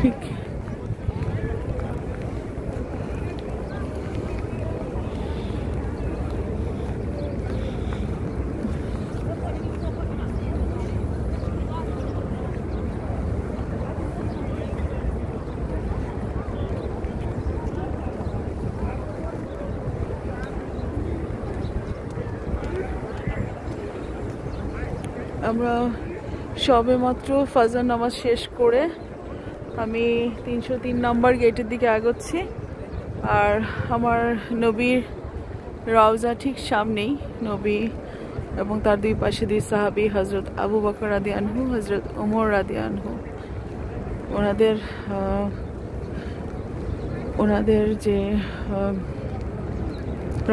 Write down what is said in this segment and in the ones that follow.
ঠিক আমরা সবে মাত্র ফজর নামাজ শেষ করে আমি 303 নম্বর গেটের দিকে এগোচ্ছি। আর আমার নবীর রওজা ঠিক সামনেই। নবী এবং তার দুই পাশে দুই সাহাবী, হজরত আবু বকর রাদিয়াল্লাহু আনহু, হজরত ওমর রাদিয়াল্লাহু আনহু, ওনাদের যে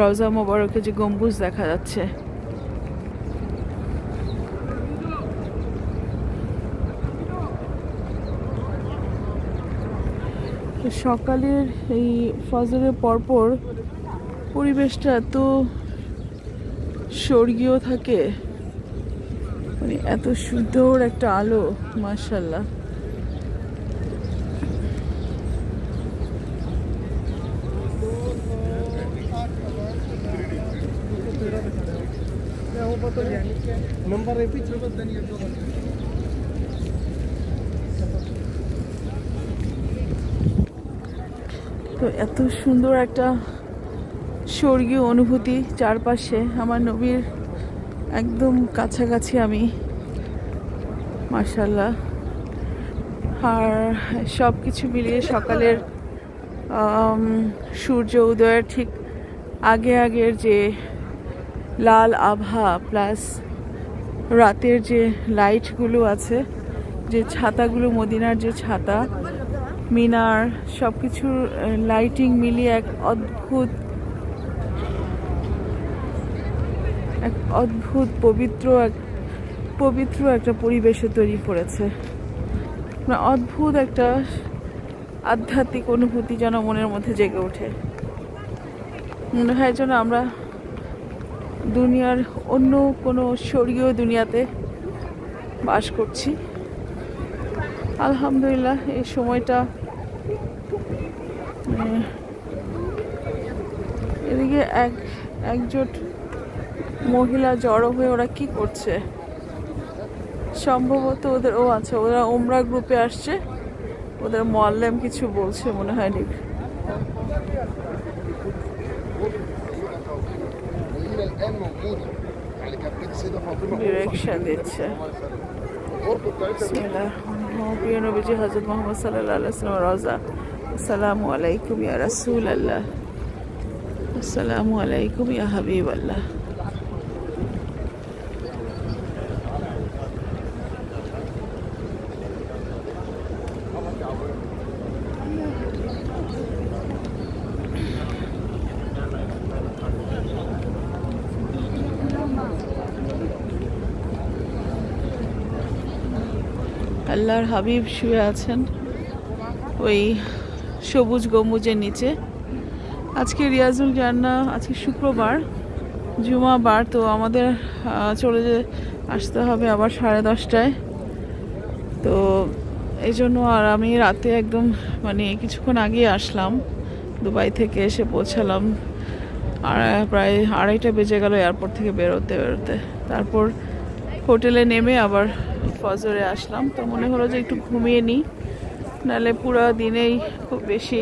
রওজা মোবারকে যে গম্বুজ দেখা যাচ্ছে। সকালের এই ফজরের পরপর পরিবেশটা এত স্বর্গীয় থাকে, মানে এত সুন্দর একটা আলো, মাশাআল্লাহ। তো এত সুন্দর একটা স্বর্গীয় অনুভূতি চারপাশে, আমার নবীর একদম কাছাকাছি আমি, মাশাআল্লাহ। আর সব কিছু মিলিয়ে সকালের সূর্য উদয়ের ঠিক আগের যে লাল আভা প্লাস রাতের যে লাইটগুলো আছে, যে ছাতাগুলো, মদিনার যে ছাতা, মিনার, সব কিছুর লাইটিং মিলিয়ে এক অদ্ভুত পবিত্র একটা পরিবেশে তৈরি করেছে। অদ্ভুত একটা আধ্যাত্মিক অনুভূতি যেন মনের মধ্যে জেগে ওঠে। মনে হয় যেন আমরা দুনিয়ার অন্য কোনো স্বর্গীয় দুনিয়াতে বাস করছি। আলহামদুলিল্লাহ, এই সময়টা এদিকে একজোট মহিলা জড়ো হয়ে ওরা কি করছে, সম্ভবত ওরা ওমরা গ্রুপে আসছে, ওদের মোয়াল্লেম কিছু বলছে মনে হয়। ডিরেকশন দিচ্ছে। প্রিয় নবীজি হযরত মুহাম্মদ সাল্লাল্লাহু আলাইহি ওয়াসাল্লাম রওজা। আসসালামু আলাইকুম ইয়া রাসূলুল্লাহ, আসসালামু আলাইকুম ইয়া হাবিবাল্লাহ। আল্লাহর হাবিব শুয়ে আছেন ওই সবুজ গম্বুজের নিচে। আজকে রিয়াজুল জান্নাহ, আজকে শুক্রবার, জুমাবার, তো আমাদের চলে আসতে হবে আবার 10:30টায়। তো এই জন্য আর আমি রাতে একদম মানে কিছুক্ষণ আগে আসলাম, দুবাই থেকে এসে পৌঁছালাম আর প্রায় 2:30 বেজে গেল এয়ারপোর্ট থেকে বেরোতে। তারপর হোটেলে নেমে আবার ফজরে আসলাম। তো মনে হলো যে একটু ঘুমিয়ে নিই, নাহলে পুরো দিনেই খুব বেশি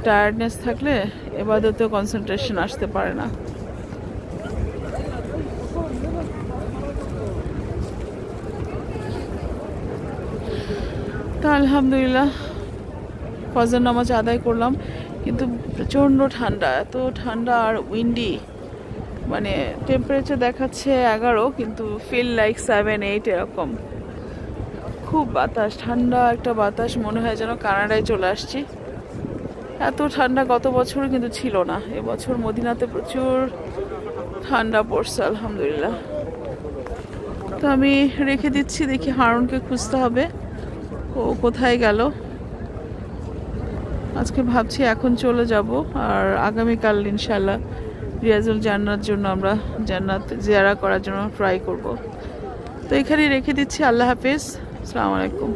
টায়ার্ডনেস থাকলে ইবাদতেও কনসেন্ট্রেশন আসতে পারে না। তো আলহামদুলিল্লাহ ফজর নামাজ আদায় করলাম, কিন্তু প্রচণ্ড ঠান্ডা, এত ঠান্ডা আর উইন্ডি, মানে টেম্পারেচার দেখাচ্ছে 11 কিন্তু ফিল লাইক 7-8 এরকম। খুব বাতাস, ঠান্ডা একটা বাতাস, মনে হয় যেন কানাডায় চলে আসছি। এত ঠান্ডা গত বছরও কিন্তু ছিল না, এবছর মদিনাতে প্রচুর ঠান্ডা পড়ছে আলহামদুলিল্লাহ। তো আমি রেখে দিচ্ছি, দেখি হারুনকে খুঁজতে হবে, ও কোথায় গেল। আজকে ভাবছি এখন চলে যাব, আর আগামীকাল ইনশাল্লাহ রিয়াজুল জান্নাতের জন্য আমরা জান্নাত জিয়ারা করার জন্য ট্রাই করব। তো এখানেই রেখে দিচ্ছি, আল্লাহ হাফেজ, আসসালামু আলাইকুম।